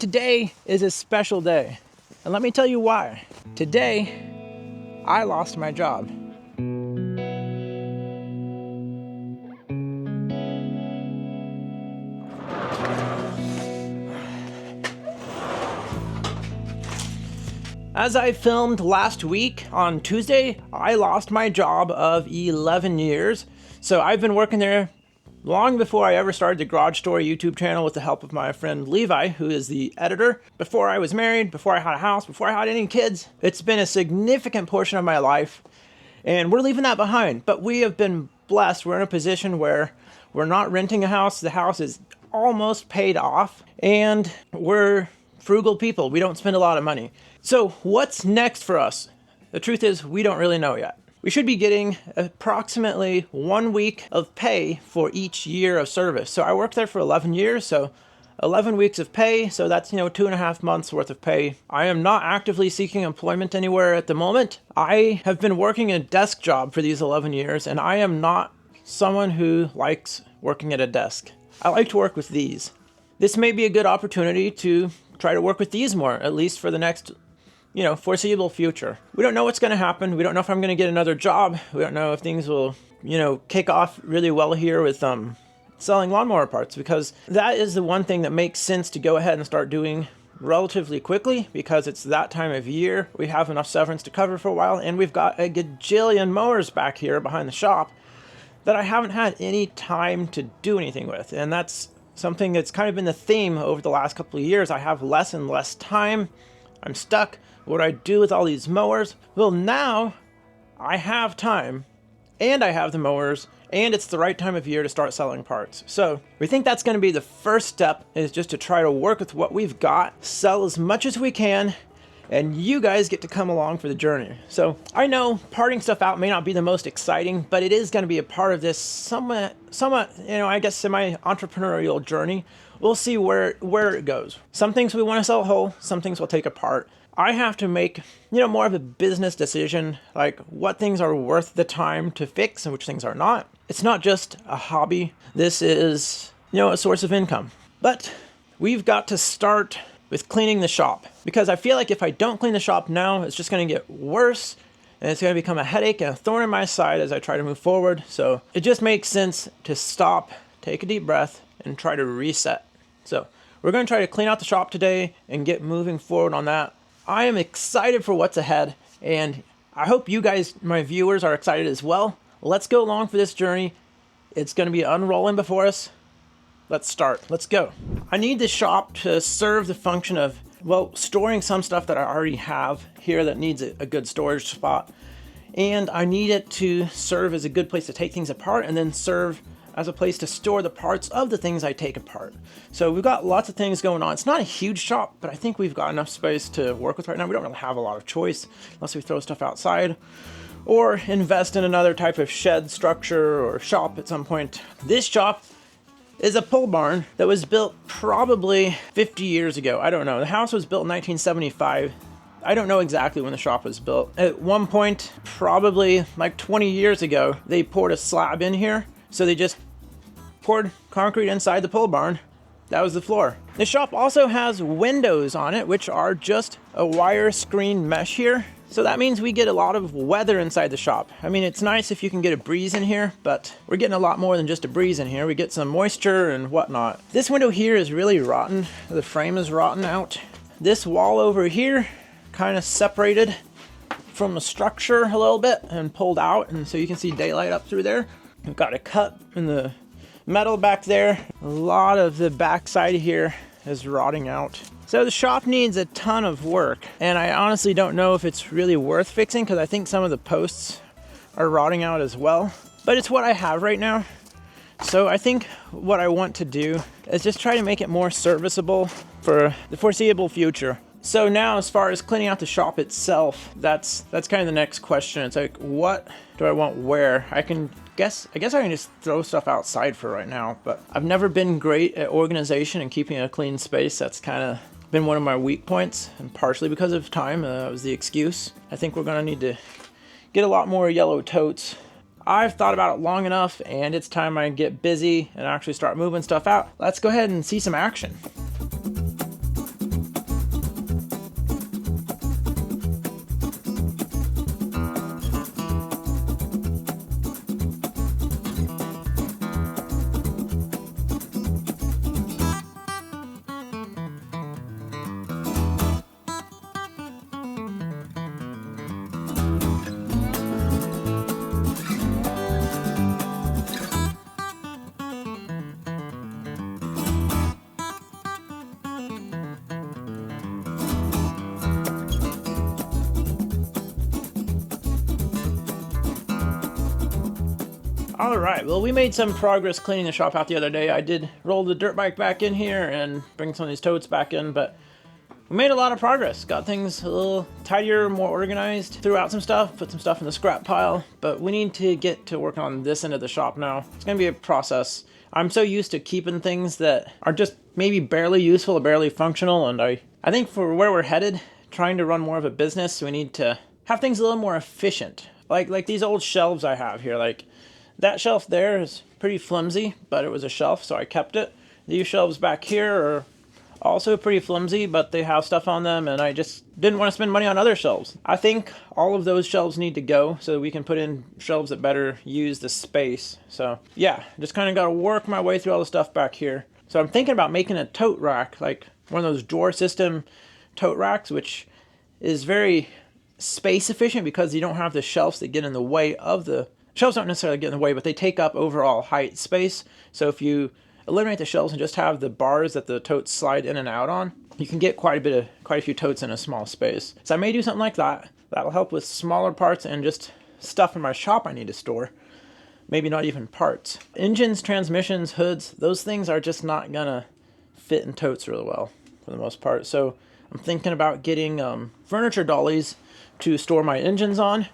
Today is a special day, and let me tell you why. Today, I lost my job. As I filmed last week on Tuesday, I lost my job of 11 years. So I've been working there long before I ever started the Garage Story YouTube channel with the help of my friend Levi, who is the editor. Before I was married, before I had a house, before I had any kids, it's been a significant portion of my life, and we're leaving that behind. But we have been blessed. We're in a position where we're not renting a house. The house is almost paid off, and we're frugal people. We don't spend a lot of money. So what's next for us? The truth is, we don't really know yet. We should be getting approximately 1 week of pay for each year of service. So I worked there for 11 years, so 11 weeks of pay. So that's, 2.5 months worth of pay. I am not actively seeking employment anywhere at the moment. I have been working a desk job for these 11 years, and I am not someone who likes working at a desk. I like to work with these. This may be a good opportunity to try to work with these more, at least for the next foreseeable future. We don't know what's going to happen. We don't know if I'm going to get another job. We don't know if things will, kick off really well here with selling lawnmower parts, because that is the one thing that makes sense to go ahead and start doing relatively quickly, because it's that time of year. We have enough severance to cover for a while, and we've got a gajillion mowers back here behind the shop that I haven't had any time to do anything with. And that's something that's kind of been the theme over the last couple of years. I have less and less time. I'm stuck. What do I do with all these mowers? Well, now I have time, and I have the mowers, and it's the right time of year to start selling parts. So we think that's going to be the first step, is just to try to work with what we've got, sell as much as we can, and you guys get to come along for the journey. So I know parting stuff out may not be the most exciting, but it is going to be a part of this somewhat, I guess, semi-entrepreneurial journey. We'll see where it goes. Some things we want to sell whole, some things we'll take apart. I have to make, more of a business decision, like what things are worth the time to fix and which things are not. It's not just a hobby. This is, a source of income. But we've got to start with cleaning the shop, because I feel like if I don't clean the shop now, it's just going to get worse, and it's going to become a headache and a thorn in my side as I try to move forward. So it just makes sense to stop, take a deep breath, and try to reset. So we're going to try to clean out the shop today and get moving forward on that. I am excited for what's ahead, and I hope you guys, my viewers, are excited as well. Let's go along for this journey. It's going to be unrolling before us. Let's start. Let's go. I need the shop to serve the function of, storing some stuff that I already have here that needs a good storage spot. And I need it to serve as a good place to take things apart, and then serve as a place to store the parts of the things I take apart. So we've got lots of things going on. It's not a huge shop, but I think we've got enough space to work with right now. We don't really have a lot of choice unless we throw stuff outside or invest in another type of shed structure or shop at some point. This shop is a pole barn that was built probably 50 years ago. I don't know. The house was built in 1975. I don't know exactly when the shop was built. At one point, probably like 20 years ago, they poured a slab in here. So they just poured concrete inside the pole barn. That was the floor. The shop also has windows on it, which are just a wire screen mesh here. So that means we get a lot of weather inside the shop. I mean, it's nice if you can get a breeze in here, but we're getting a lot more than just a breeze in here. We get some moisture and whatnot. This window here is really rotten. The frame is rotten out. This wall over here kind of separated from the structure a little bit and pulled out, and so you can see daylight up through there. We've got a cut in the metal back there. A lot of the backside here is rotting out. So the shop needs a ton of work, and I honestly don't know if it's really worth fixing, because I think some of the posts are rotting out as well. But it's what I have right now. So I think what I want to do is just try to make it more serviceable for the foreseeable future. So now, as far as cleaning out the shop itself, that's kind of the next question. It's like, what do I want where? I guess I can just throw stuff outside for right now, but I've never been great at organization and keeping a clean space. That's kind of been one of my weak points, and partially because of time. That was the excuse. I think we're gonna need to get a lot more yellow totes. I've thought about it long enough, and it's time I get busy and actually start moving stuff out. Let's go ahead and see some action. All right, well, we made some progress cleaning the shop out the other day. I did roll the dirt bike back in here and bring some of these totes back in, but we made a lot of progress. Got things a little tidier, more organized, threw out some stuff, put some stuff in the scrap pile, but we need to get to working on this end of the shop now. It's gonna be a process. I'm so used to keeping things that are just maybe barely useful or barely functional, and I think for where we're headed, trying to run more of a business, we need to have things a little more efficient. Like these old shelves I have here, like that shelf there is pretty flimsy, but it was a shelf, so I kept it. These shelves back here are also pretty flimsy, but they have stuff on them, and I just didn't want to spend money on other shelves. I think all of those shelves need to go so that we can put in shelves that better use the space. So yeah, just kind of got to work my way through all the stuff back here. So I'm thinking about making a tote rack, like one of those drawer system tote racks, which is very space efficient because you don't have the shelves that get in the way of the shelves. Don't necessarily get in the way, but they take up overall height space. So if you eliminate the shelves and just have the bars that the totes slide in and out on, you can get quite a few totes in a small space. So I may do something like that. That'll help with smaller parts and just stuff in my shop I need to store. Maybe not even parts. Engines, transmissions, hoods, those things are just not gonna fit in totes really well for the most part. So I'm thinking about getting furniture dollies to store my engines on,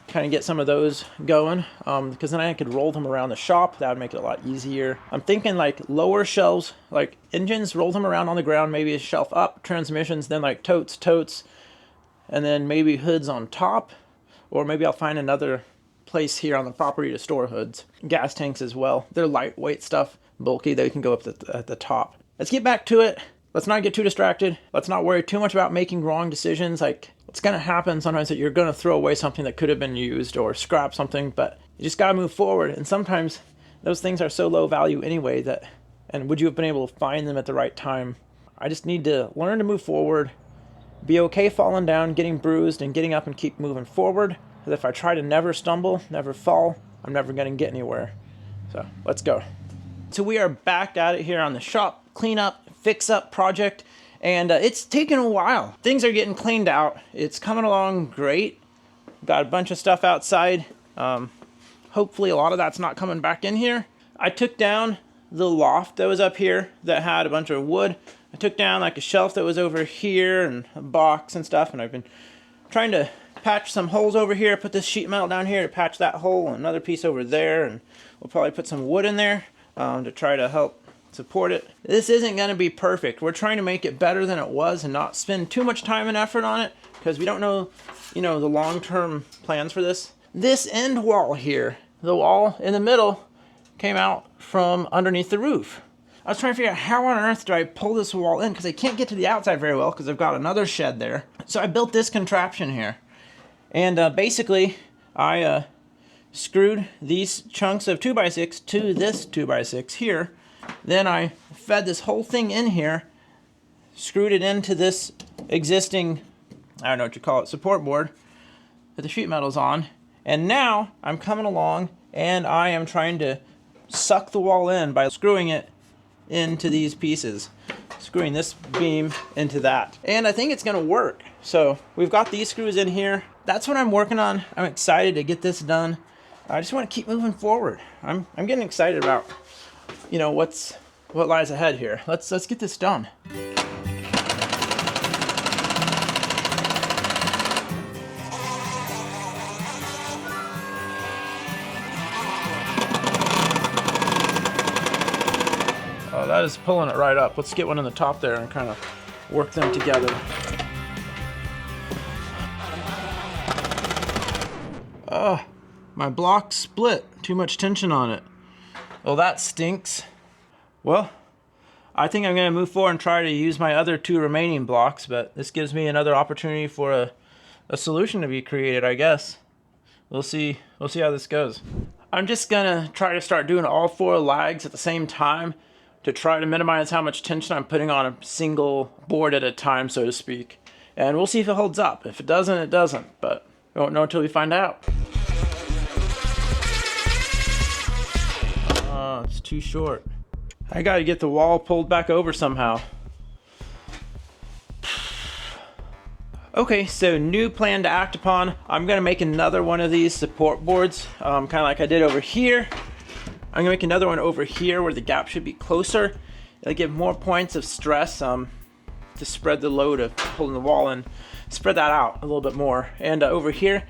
kind of get some of those going, because then I could roll them around the shop. That would make it a lot easier. I'm thinking like lower shelves, like engines, roll them around on the ground, maybe a shelf up, transmissions, then like totes, and then maybe hoods on top, or maybe I'll find another place here on the property to store hoods. Gas tanks as well. They're lightweight stuff, bulky, they can go up at the top. Let's get back to it. Let's not get too distracted. Let's not worry too much about making wrong decisions. Like, it's gonna happen sometimes that you're gonna throw away something that could have been used or scrap something, but you just gotta move forward. And sometimes those things are so low value anyway that, and would you have been able to find them at the right time? I just need to learn to move forward, be okay falling down, getting bruised, and getting up and keep moving forward. Because if I try to never stumble, never fall, I'm never gonna get anywhere. So let's go. So we are back at it here on the shop cleanup, fix up project, and it's taken a while. Things are getting cleaned out. It's coming along great. Got a bunch of stuff outside. Hopefully a lot of that's not coming back in here. I took down the loft that was up here that had a bunch of wood. I took down like a shelf that was over here and a box and stuff, and I've been trying to patch some holes over here, put this sheet metal down here to patch that hole, and another piece over there, and we'll probably put some wood in there to try to help support it. This isn't going to be perfect. We're trying to make it better than it was and not spend too much time and effort on it because we don't know, the long-term plans for this. This end wall here, the wall in the middle, came out from underneath the roof. I was trying to figure out how on earth do I pull this wall in because I can't get to the outside very well because I've got another shed there. So I built this contraption here. And basically, I screwed these chunks of 2x6 to this 2x6 here. Then I fed this whole thing in here, screwed it into this existing, I don't know what you call it, support board that the sheet metal's on. And now I'm coming along and I am trying to suck the wall in by screwing it into these pieces, screwing this beam into that. And I think it's gonna work. So we've got these screws in here. That's what I'm working on. I'm excited to get this done. I just want to keep moving forward. I'm getting excited about what lies ahead here. Let's get this done. Oh, that is pulling it right up. Let's get one on the top there and kind of work them together. Oh, my block split. Too much tension on it. Well, that stinks. Well, I think I'm going to move forward and try to use my other two remaining blocks, but this gives me another opportunity for a solution to be created, I guess. We'll see how this goes. I'm just going to try to start doing all 4 lags at the same time to try to minimize how much tension I'm putting on a single board at a time, so to speak. And we'll see if it holds up. If it doesn't, it doesn't, but we won't know until we find out. Oh, it's too short. I gotta get the wall pulled back over somehow. Okay, so new plan to act upon. I'm gonna make another one of these support boards, kind of like I did over here. I'm gonna make another one over here where the gap should be closer. It'll give more points of stress to spread the load of pulling the wall and spread that out a little bit more. And over here,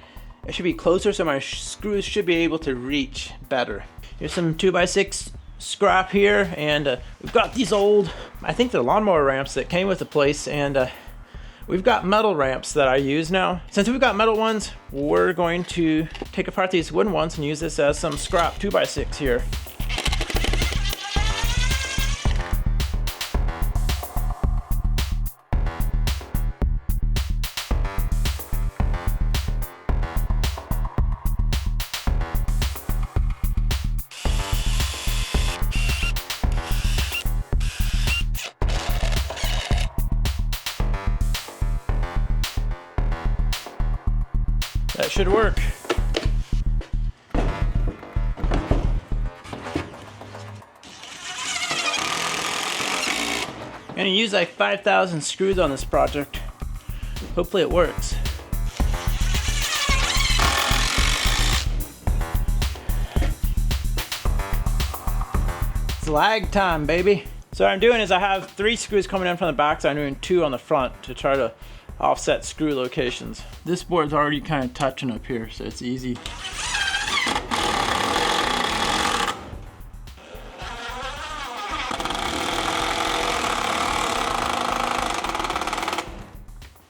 it should be closer, so my screws should be able to reach better. Here's some 2x6 scrap here, and we've got these old, I think they're lawnmower ramps that came with the place, and we've got metal ramps that I use now. Since we've got metal ones, we're going to take apart these wooden ones and use this as some scrap 2x6 here. That should work. I'm gonna use like 5,000 screws on this project. Hopefully it works. It's lag time, baby. So what I'm doing is I have 3 screws coming in from the back, so I'm doing 2 on the front to try to offset screw locations. This board's already kind of touching up here, so it's easy.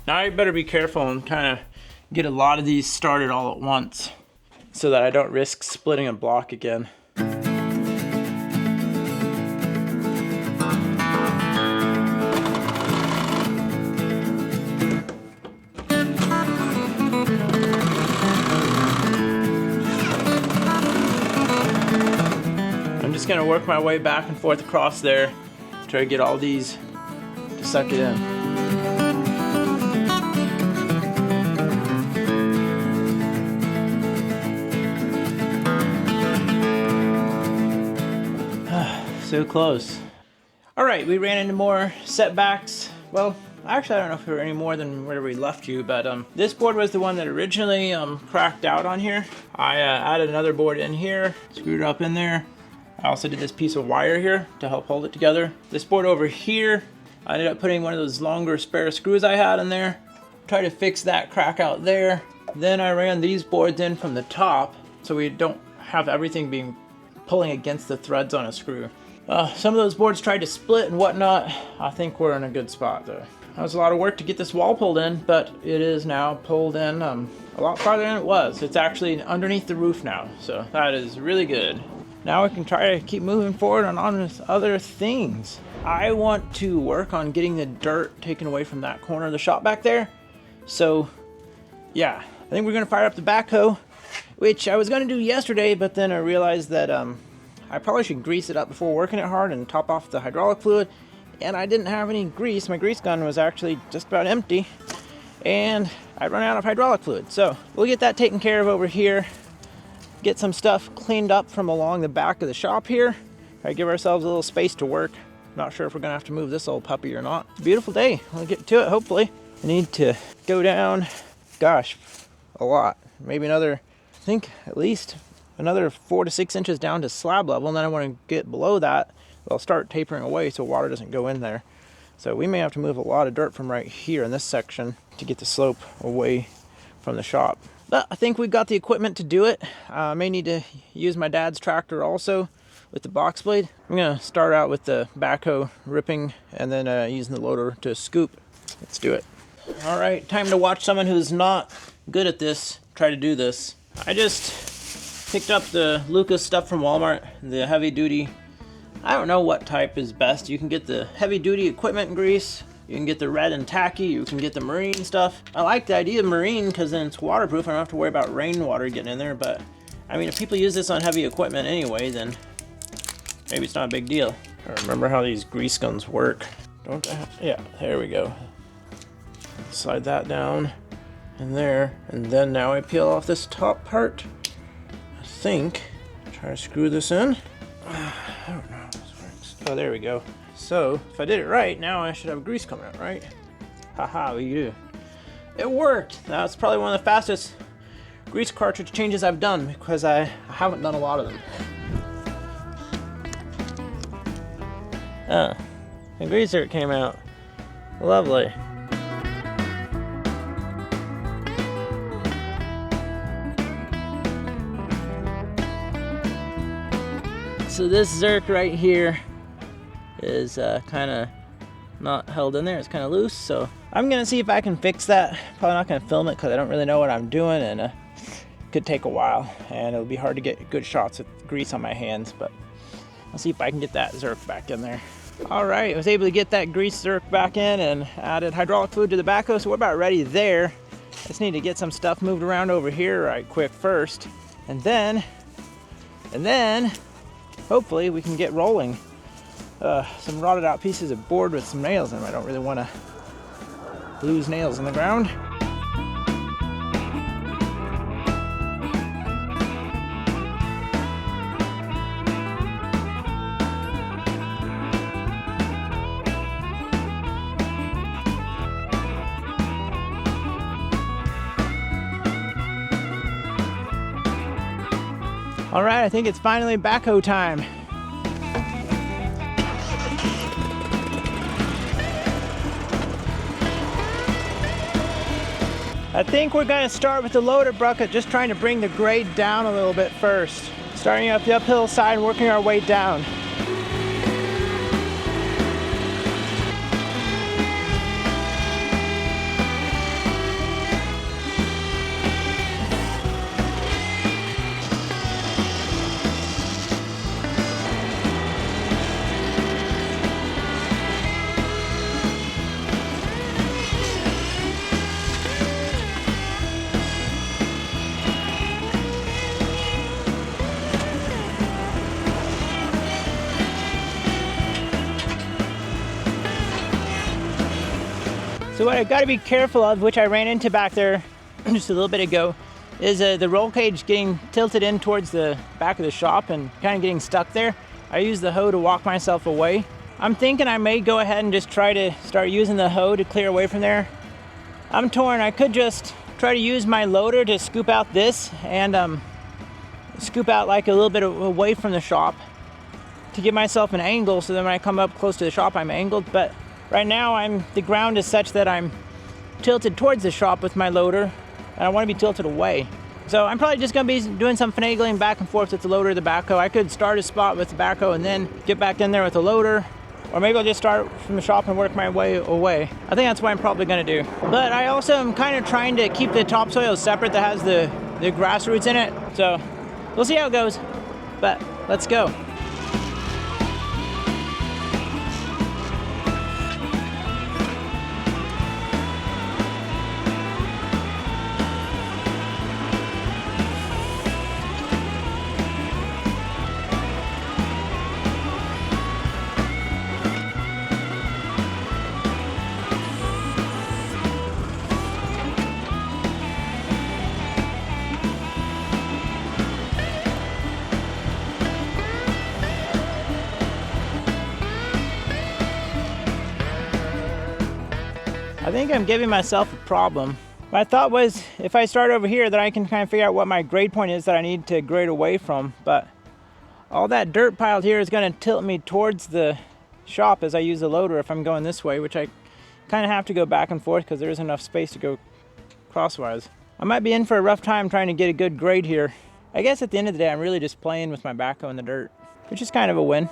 Now I better be careful and kind of get a lot of these started all at once so that I don't risk splitting a block again. I'm just gonna work my way back and forth across there, try to get all these to suck it in. So close. All right, we ran into more setbacks. Well, actually, I don't know if there were any more than where we left you, but this board was the one that originally cracked out on here. I added another board in here, screwed it up in there. I also did this piece of wire here to help hold it together. This board over here, I ended up putting one of those longer spare screws I had in there. Try to fix that crack out there. Then I ran these boards in from the top so we don't have everything being pulling against the threads on a screw. Some of those boards tried to split and whatnot. I think we're in a good spot though. That was a lot of work to get this wall pulled in, but it is now pulled in a lot farther than it was. It's actually underneath the roof now, so that is really good. Now we can try to keep moving forward on with other things. I want to work on getting the dirt taken away from that corner of the shop back there. So yeah, I think we're gonna fire up the backhoe, which I was gonna do yesterday, but then I realized that I probably should grease it up before working it hard and top off the hydraulic fluid. And I didn't have any grease. My grease gun was actually just about empty. And I run out of hydraulic fluid. So we'll get that taken care of over here. Get some stuff cleaned up from along the back of the shop here. Try to give ourselves a little space to work. Not sure if we're gonna have to move this old puppy or not. It's a beautiful day. We'll get to it, hopefully. I need to go down, gosh, a lot. Maybe another, I think at least another 4 to 6 inches down to slab level, and then I want to get below that. I'll start tapering away so water doesn't go in there. So we may have to move a lot of dirt from right here in this section to get the slope away from the shop. But I think we've got the equipment to do it. I may need to use my dad's tractor also with the box blade. I'm gonna start out with the backhoe ripping and then using the loader to scoop. Let's do it. All right, time to watch someone who's not good at this try to do this. I just picked up the Lucas stuff from Walmart, the heavy duty. I don't know what type is best. You can get the heavy duty equipment grease, you can get the red and tacky, you can get the marine stuff. I like the idea of marine because then it's waterproof. I don't have to worry about rainwater getting in there, but I mean, if people use this on heavy equipment anyway, then maybe it's not a big deal. I remember how these grease guns work. Don't I? Yeah, there we go. Slide that down in there, and then now I peel off this top part. I think, try to screw this in. I don't know how this works. Oh, there we go. So, if I did it right, now I should have grease coming out, right? Haha, we do. It worked! That's probably one of the fastest grease cartridge changes I've done because I haven't done a lot of them. Oh, the grease zerk came out. Lovely. So this zerk right here is kind of not held in there. It's kind of loose, so I'm gonna see if I can fix that. Probably not gonna film it because I don't really know what I'm doing, and could take a while, and it'll be hard to get good shots with grease on my hands, but I'll see if I can get that zerk back in there. All right, I was able to get that grease zerk back in and added hydraulic fluid to the backhoe, so we're about ready there. Just need to get some stuff moved around over here right quick first, and then hopefully we can get rolling. Some rotted out pieces of board with some nails in them. I don't really want to lose nails in the ground. All right, I think it's finally backhoe time. I think we're gonna start with the loader bucket, just trying to bring the grade down a little bit first. Starting up the uphill side and working our way down. So what I got to be careful of, which I ran into back there just a little bit ago, is the roll cage getting tilted in towards the back of the shop and kind of getting stuck there. I use the hoe to walk myself away. I'm thinking I may go ahead and just try to start using the hoe to clear away from there. I'm torn. I could just try to use my loader to scoop out this and scoop out like a little bit away from the shop to give myself an angle, so then when I come up close to the shop I'm angled. But right now the ground is such that I'm tilted towards the shop with my loader, and I want to be tilted away. So I'm probably just going to be doing some finagling back and forth with the loader, the backhoe. I could start a spot with the backhoe and then get back in there with the loader, or maybe I'll just start from the shop and work my way away. I think that's what I'm probably going to do. But I also am kind of trying to keep the topsoil separate that has the grass roots in it. So we'll see how it goes, but let's go. I think I'm giving myself a problem. My thought was if I start over here, then I can kind of figure out what my grade point is that I need to grade away from. But all that dirt piled here is going to tilt me towards the shop as I use the loader if I'm going this way, which I kind of have to go back and forth because there isn't enough space to go crosswise. I might be in for a rough time trying to get a good grade here. I guess at the end of the day, I'm really just playing with my backhoe in the dirt, which is kind of a win.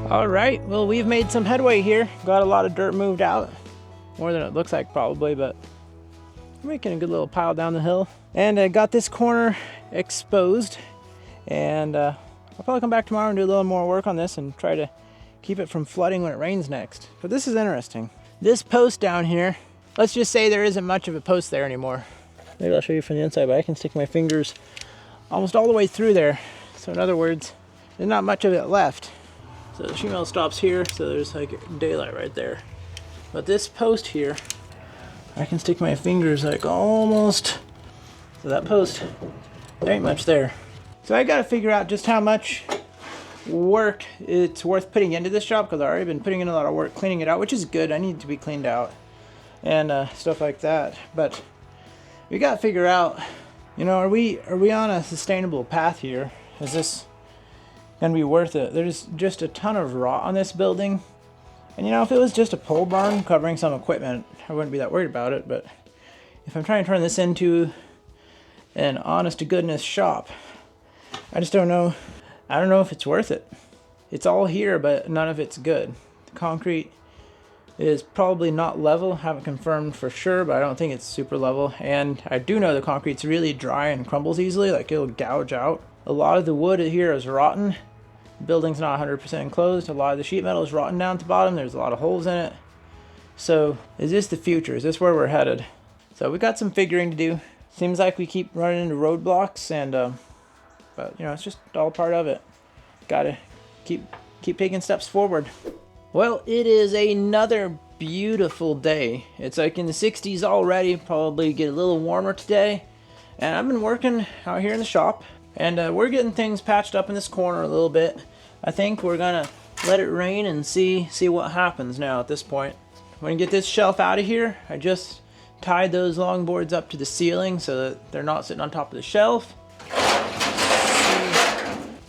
All right, well, we've made some headway here. Got a lot of dirt moved out. More than it looks like probably, but we're making a good little pile down the hill. And I got this corner exposed. And I'll probably come back tomorrow and do a little more work on this and try to keep it from flooding when it rains next. But this is interesting. This post down here, let's just say there isn't much of a post there anymore. Maybe I'll show you from the inside, but I can stick my fingers almost all the way through there. So in other words, there's not much of it left. So the sheet metal stops here, so there's like daylight right there. But this post here, I can stick my fingers like almost. So that post, there ain't much there. So I gotta figure out just how much work it's worth putting into this job, because I've already been putting in a lot of work cleaning it out, which is good. I need it to be cleaned out and stuff like that. But we gotta figure out, you know, are we on a sustainable path here? Is this gonna be worth it? There's just a ton of rot on this building, and you know, if it was just a pole barn covering some equipment, I wouldn't be that worried about it. But if I'm trying to turn this into an honest to goodness shop, I just don't know. I don't know if it's worth it. It's all here, but none of it's good. The concrete is probably not level. Haven't confirmed for sure, but I don't think it's super level. And I do know the concrete's really dry and crumbles easily, like it'll gouge out. A lot of the wood here is rotten. The building's not 100% enclosed. A lot of the sheet metal is rotten down at the bottom. There's a lot of holes in it. So is this the future? Is this where we're headed? So we got some figuring to do. Seems like we keep running into roadblocks, and but you know, it's just all part of it. Gotta keep taking steps forward. Well, it is another beautiful day. It's like in the 60s already, probably get a little warmer today. And I've been working out here in the shop, and we're getting things patched up in this corner a little bit. I think we're gonna let it rain and see what happens now at this point. When you get this shelf out of here, I just tied those long boards up to the ceiling so that they're not sitting on top of the shelf.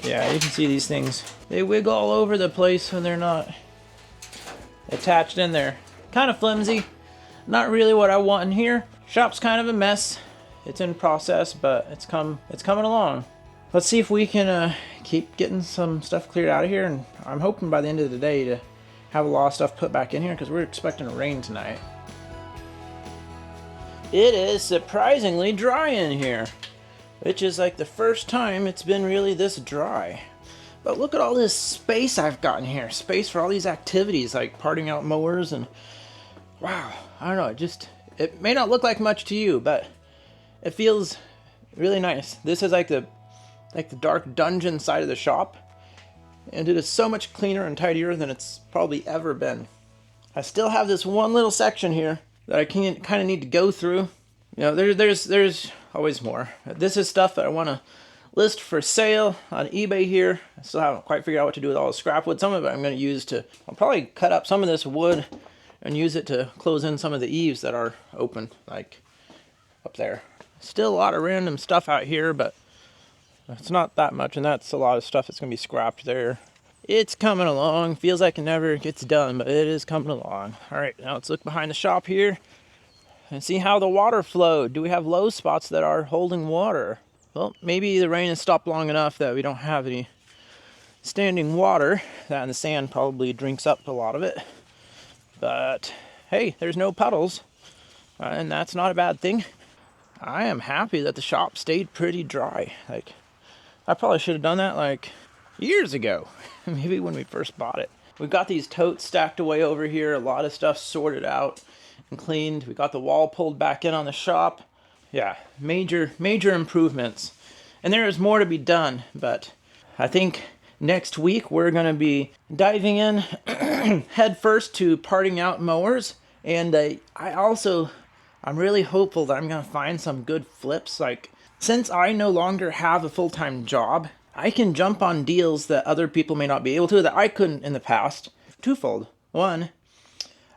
Yeah, you can see these things. They wiggle all over the place when they're not attached in there. Kind of flimsy. Not really what I want in here. Shop's kind of a mess. It's in process, but it's coming along. Let's see if we can keep getting some stuff cleared out of here, and I'm hoping by the end of the day to have a lot of stuff put back in here, because we're expecting a rain tonight. It is surprisingly dry in here, which is like the first time it's been really this dry. But look at all this space I've got in here. Space for all these activities, like parting out mowers, and wow, I don't know, it may not look like much to you, but it feels really nice. This is like the dark dungeon side of the shop, and it is so much cleaner and tidier than it's probably ever been. I still have this one little section here that I kind of need to go through. You know, there's always more. This is stuff that I want to list for sale on eBay here. I still haven't quite figured out what to do with all the scrap wood. Some of it I'm going to use I'll probably cut up some of this wood and use it to close in some of the eaves that are open, like up there. Still a lot of random stuff out here, but it's not that much, and that's a lot of stuff that's going to be scrapped there. It's coming along. Feels like it never gets done, but it is coming along. All right, now let's look behind the shop here and see how the water flowed. Do we have low spots that are holding water? Well, maybe the rain has stopped long enough that we don't have any standing water. That and the sand probably drinks up a lot of it. But hey, there's no puddles, and that's not a bad thing. I am happy that the shop stayed pretty dry. Like, I probably should have done that like years ago, maybe when we first bought it. We've got these totes stacked away over here, a lot of stuff sorted out and cleaned. We got the wall pulled back in on the shop. Yeah, major improvements. And there is more to be done, but I think next week we're going to be diving in head first to parting out mowers. And I'm really hopeful that I'm going to find some good flips. Like, since I no longer have a full-time job, I can jump on deals that other people may not be able to, that I couldn't in the past. Twofold. One,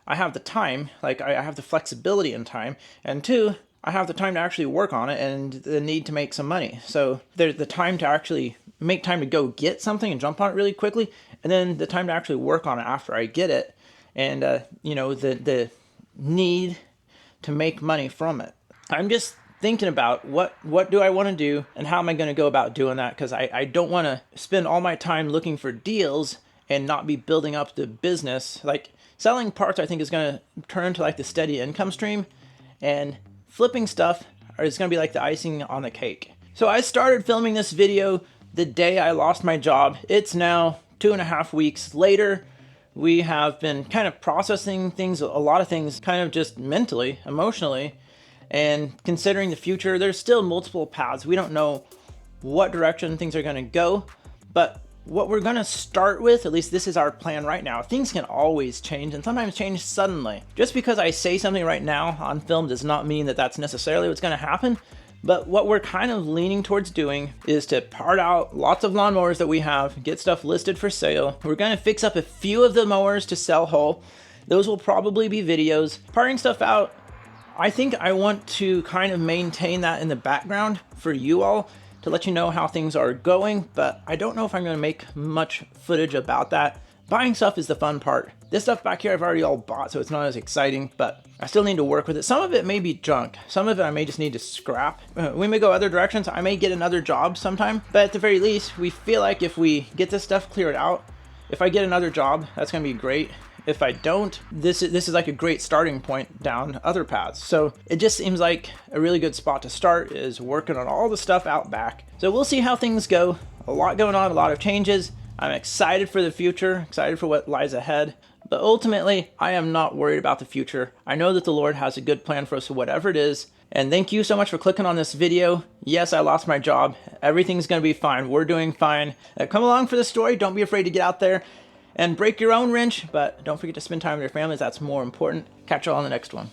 I have the time, like I have the flexibility in time. And two, I have the time to actually work on it and the need to make some money. So there's the time to actually make time to go get something and jump on it really quickly, and then the time to actually work on it after I get it, and the need to make money from it. I'm just thinking about what do I want to do and how am I going to go about doing that, because I don't want to spend all my time looking for deals and not be building up the business. Like, selling parts I think is going to turn to like the steady income stream, and flipping stuff is going to be like the icing on the cake. So I started filming this video the day I lost my job. It's now 2.5 weeks later. We have been kind of processing things, a lot of things, kind of just mentally, emotionally, and considering the future. There's still multiple paths. We don't know what direction things are going to go, but what we're gonna start with, at least this is our plan right now. Things can always change and sometimes change suddenly. Just because I say something right now on film does not mean that that's necessarily what's gonna happen. But what we're kind of leaning towards doing is to part out lots of lawnmowers that we have, get stuff listed for sale. We're gonna fix up a few of the mowers to sell whole. Those will probably be videos. Parting stuff out, I think I want to kind of maintain that in the background for you all to let you know how things are going, but I don't know if I'm gonna make much footage about that. Buying stuff is the fun part. This stuff back here I've already all bought, so it's not as exciting, but I still need to work with it. Some of it may be junk. Some of it I may just need to scrap. We may go other directions. I may get another job sometime, but at the very least, we feel like if we get this stuff cleared out, if I get another job, that's gonna be great. If I don't, this is like a great starting point down other paths. So it just seems like a really good spot to start is working on all the stuff out back. So we'll see how things go. A lot going on, a lot of changes. I'm excited for the future, excited for what lies ahead. But ultimately, I am not worried about the future. I know that the Lord has a good plan for us, whatever it is. And thank you so much for clicking on this video. Yes, I lost my job. Everything's gonna be fine. We're doing fine. Come along for the story. Don't be afraid to get out there and break your own wrench, but don't forget to spend time with your families. That's more important. Catch you all on the next one.